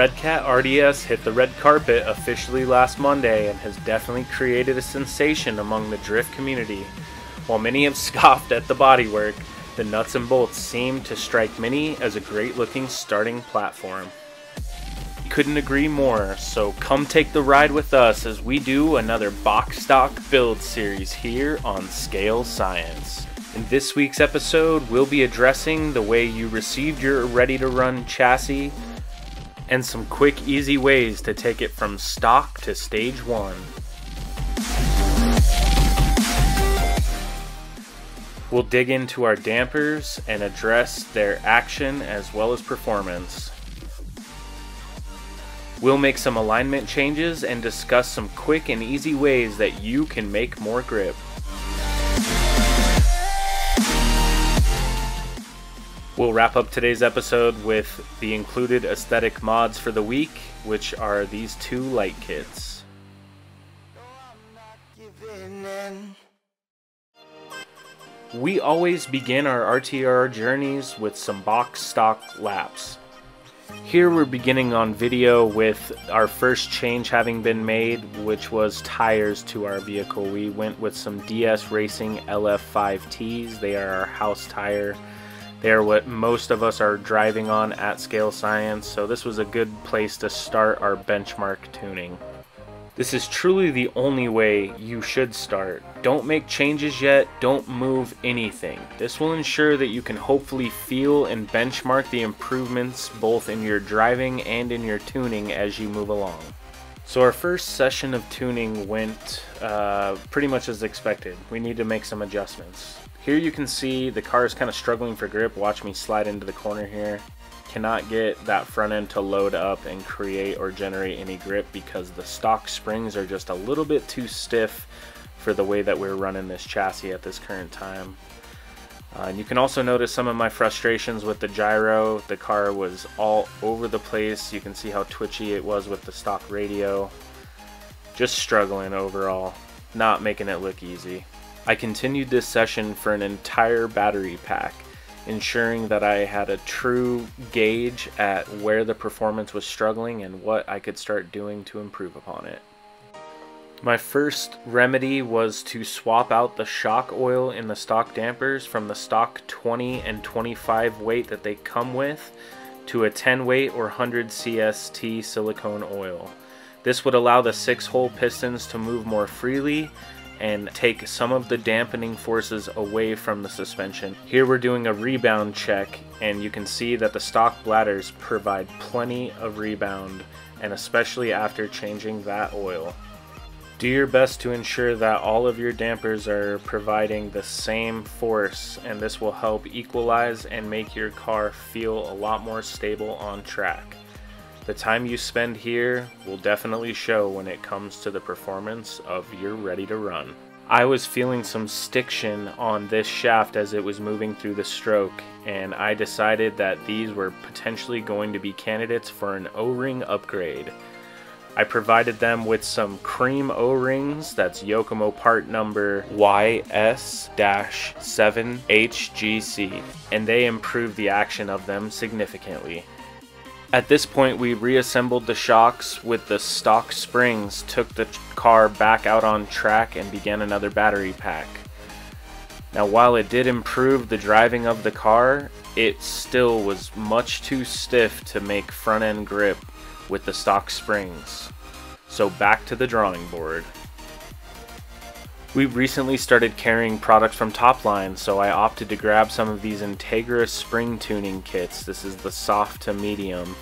Redcat RDS hit the red carpet officially last Monday and has definitely created a sensation among the drift community. While many have scoffed at the bodywork, the nuts and bolts seem to strike many as a great looking starting platform. Couldn't agree more, so come take the ride with us as we do another box stock build series here on Scale Science. In this week's episode, we'll be addressing the way you received your ready-to-run chassis and some quick, easy ways to take it from stock to stage 1. We'll dig into our dampers and address their action as well as performance. We'll make some alignment changes and discuss some quick and easy ways that you can make more grip. We'll wrap up today's episode with the included aesthetic mods for the week, which are these 2 light kits. We always begin our RTR journeys with some box stock laps. Here we're beginning on video with our first change having been made, which was tires to our vehicle. We went with some DS Racing LF5Ts. They are our house tire. They are what most of us are driving on at Scale Science, so this was a good place to start our benchmark tuning. This is truly the only way you should start. Don't make changes yet, don't move anything. This will ensure that you can hopefully feel and benchmark the improvements both in your driving and in your tuning as you move along. So our first session of tuning went pretty much as expected. We need to make some adjustments. Here you can see the car is kind of struggling for grip. Watch me slide into the corner here. Cannot get that front end to load up and create or generate any grip because the stock springs are just a little bit too stiff for the way that we're running this chassis at this current time. And you can also notice some of my frustrations with the gyro. The car was all over the place. You can see how twitchy it was with the stock radio. Just struggling overall, not making it look easy. I continued this session for an entire battery pack, ensuring that I had a true gauge at where the performance was struggling and what I could start doing to improve upon it. My first remedy was to swap out the shock oil in the stock dampers from the stock 20 and 25 weight that they come with to a 10 weight or 100 CST silicone oil. This would allow the 6-hole pistons to move more freely and take some of the dampening forces away from the suspension. Here we're doing a rebound check, and you can see that the stock bladders provide plenty of rebound, and especially after changing that oil. Do your best to ensure that all of your dampers are providing the same force, and this will help equalize and make your car feel a lot more stable on track. The time you spend here will definitely show when it comes to the performance of your ready to run. I was feeling some stiction on this shaft as it was moving through the stroke, and I decided that these were potentially going to be candidates for an O-ring upgrade. I provided them with some cream O-rings, that's Yokomo part number YS-7HGC, and they improved the action of them significantly. At this point, we reassembled the shocks with the stock springs, took the car back out on track, and began another battery pack. Now, while it did improve the driving of the car, it still was much too stiff to make front end grip with the stock springs. So back to the drawing board. We recently started carrying products from Topline, so I opted to grab some of these Integra spring tuning kits. This is the soft to medium.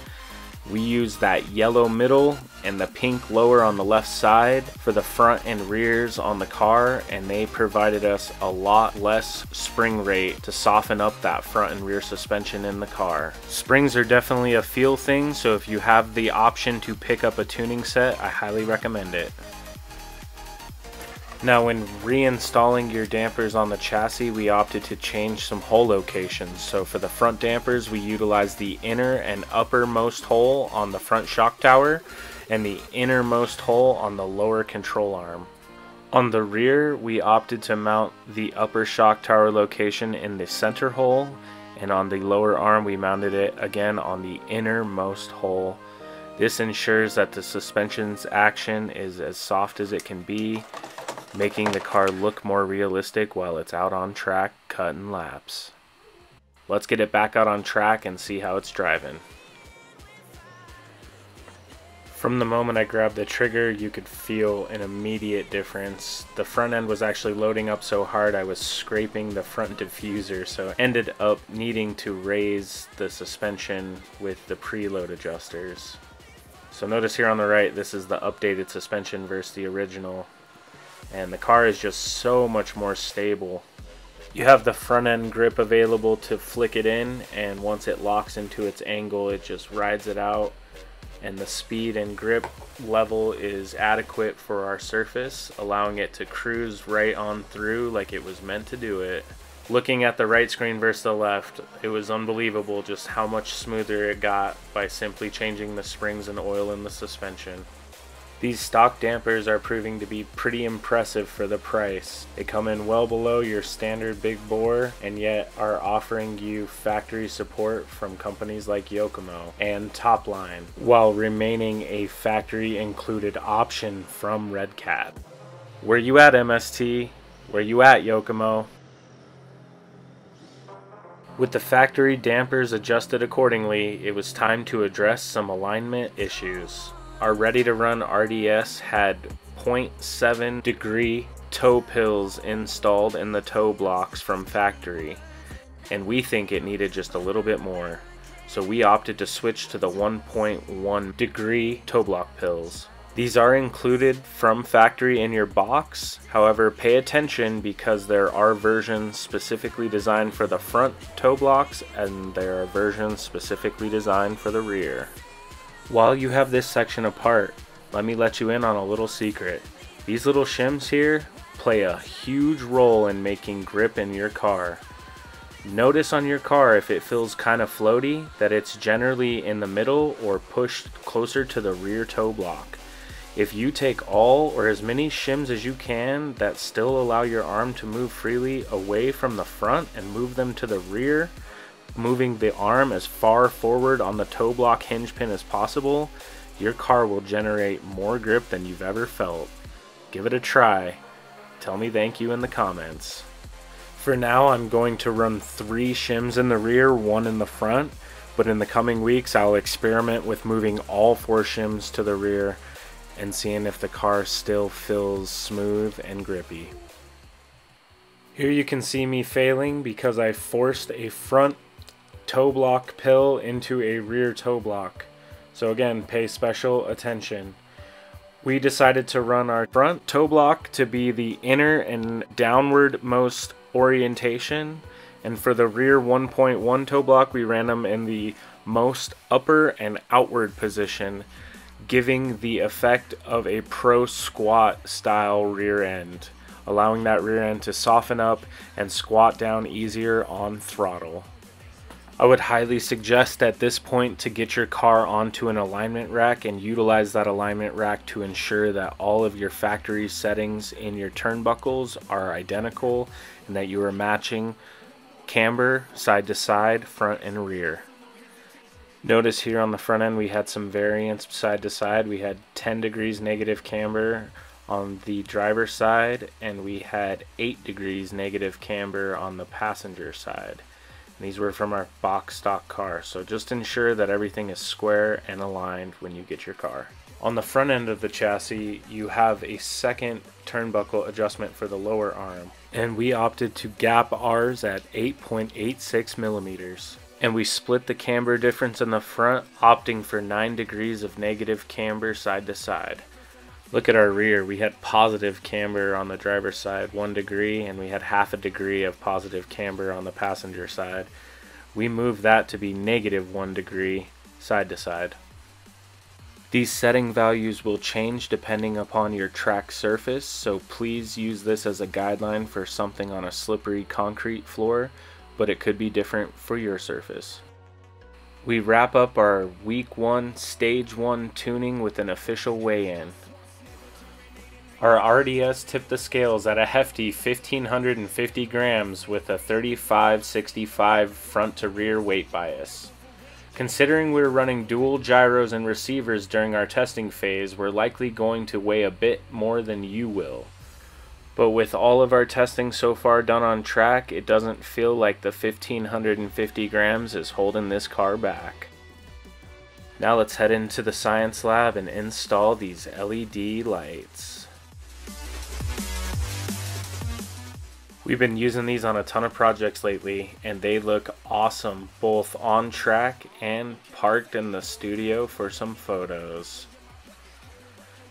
We use that yellow middle and the pink lower on the left side for the front and rears on the car, and they provided us a lot less spring rate to soften up that front and rear suspension in the car. Springs are definitely a feel thing, so if you have the option to pick up a tuning set, I highly recommend it. Now, when reinstalling your dampers on the chassis, we opted to change some hole locations. So for the front dampers, we utilized the inner and uppermost hole on the front shock tower and the innermost hole on the lower control arm. On the rear, we opted to mount the upper shock tower location in the center hole, and on the lower arm we mounted it again on the innermost hole. This ensures that the suspension's action is as soft as it can be, making the car look more realistic while it's out on track cutting laps. Let's get it back out on track and see how it's driving. From the moment I grabbed the trigger, you could feel an immediate difference. The front end was actually loading up so hard I was scraping the front diffuser, so I ended up needing to raise the suspension with the preload adjusters. So notice here on the right, this is the updated suspension versus the original, and the car is just so much more stable. You have the front end grip available to flick it in, and once it locks into its angle, it just rides it out. And the speed and grip level is adequate for our surface, allowing it to cruise right on through like it was meant to do it. Looking at the right screen versus the left, it was unbelievable just how much smoother it got by simply changing the springs and oil in the suspension. These stock dampers are proving to be pretty impressive for the price. They come in well below your standard big bore and yet are offering you factory support from companies like Yokomo and Topline, while remaining a factory included option from Redcat. Where you at, MST? Where you at, Yokomo? With the factory dampers adjusted accordingly, it was time to address some alignment issues. Our ready to run RDS had 0.7 degree toe pills installed in the toe blocks from factory, and we think it needed just a little bit more. So we opted to switch to the 1.1 degree toe block pills. These are included from factory in your box, however pay attention because there are versions specifically designed for the front toe blocks and there are versions specifically designed for the rear. While you have this section apart, let me let you in on a little secret. These little shims here play a huge role in making grip in your car. Notice on your car if it feels kind of floaty that it's generally in the middle or pushed closer to the rear toe block. If you take all or as many shims as you can that still allow your arm to move freely away from the front and move them to the rear, moving the arm as far forward on the toe block hinge pin as possible, your car will generate more grip than you've ever felt. Give it a try. Tell me thank you in the comments. For now, I'm going to run 3 shims in the rear, 1 in the front, but in the coming weeks I'll experiment with moving all 4 shims to the rear and seeing if the car still feels smooth and grippy. Here you can see me failing because I forced a front toe block pill into a rear toe block. So again, pay special attention. We decided to run our front toe block to be the inner and downward most orientation, and for the rear 1.1 toe block we ran them in the most upper and outward position, giving the effect of a pro squat style rear end, allowing that rear end to soften up and squat down easier on throttle. I would highly suggest at this point to get your car onto an alignment rack and utilize that alignment rack to ensure that all of your factory settings in your turnbuckles are identical and that you are matching camber side to side, front and rear. Notice here on the front end we had some variance side to side. We had 10 degrees negative camber on the driver's side and we had 8 degrees negative camber on the passenger side. These were from our box stock car, so just ensure that everything is square and aligned when you get your car. On the front end of the chassis, you have a second turnbuckle adjustment for the lower arm, and we opted to gap ours at 8.86 millimeters. And we split the camber difference in the front, opting for 9 degrees of negative camber side to side. Look at our rear. We had positive camber on the driver's side, 1 degree, and we had half a degree of positive camber on the passenger side. We moved that to be negative 1 degree side to side. These setting values will change depending upon your track surface, so please use this as a guideline for something on a slippery concrete floor, but it could be different for your surface. We wrap up our week 1 stage 1 tuning with an official weigh-in. Our RDS tipped the scales at a hefty 1,550 grams with a 35/65 front to rear weight bias. Considering we're running dual gyros and receivers during our testing phase, we're likely going to weigh a bit more than you will. But with all of our testing so far done on track, it doesn't feel like the 1550 grams is holding this car back. Now let's head into the science lab and install these LED lights. We've been using these on a ton of projects lately, and they look awesome both on track and parked in the studio for some photos.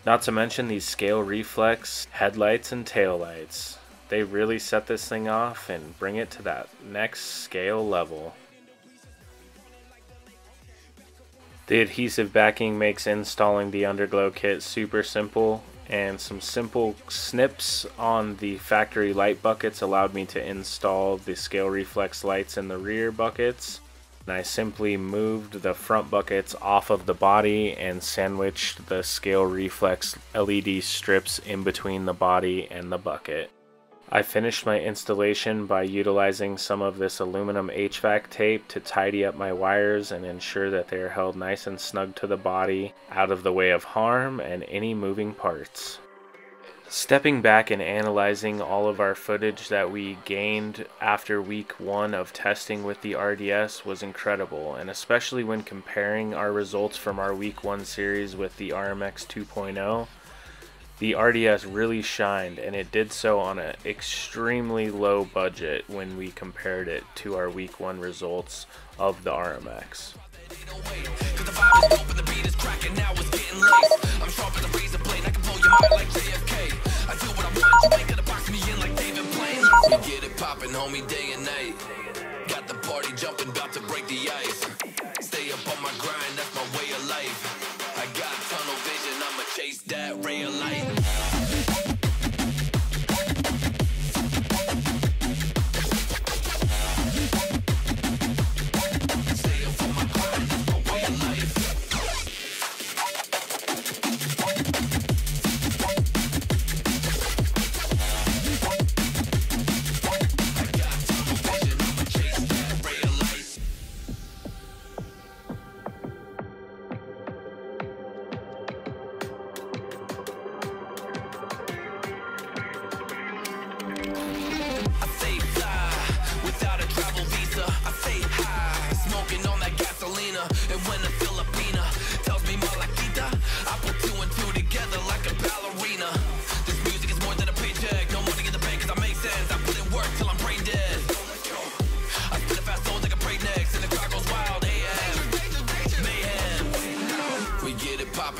Not to mention these scale reflex headlights and taillights. They really set this thing off and bring it to that next scale level. The adhesive backing makes installing the underglow kit super simple, and some simple snips on the factory light buckets allowed me to install the scale reflex lights in the rear buckets. And I simply moved the front buckets off of the body and sandwiched the scale reflex LED strips in between the body and the bucket. I finished my installation by utilizing some of this aluminum HVAC tape to tidy up my wires and ensure that they are held nice and snug to the body, out of the way of harm and any moving parts. Stepping back and analyzing all of our footage that we gained after week 1 of testing with the RDS was incredible, and especially when comparing our results from our week 1 series with the RMX 2.0, the RDS really shined, and it did so on an extremely low budget when we compared it to our week 1 results of the RMX. Homie, day and night. Got the party jumping, about to break the ice. Stay up on my grind, that's my way of life. I got tunnel vision, I'ma chase that ray of light.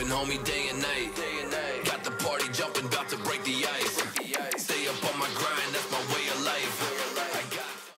Homie, day and night. Got the party jumping.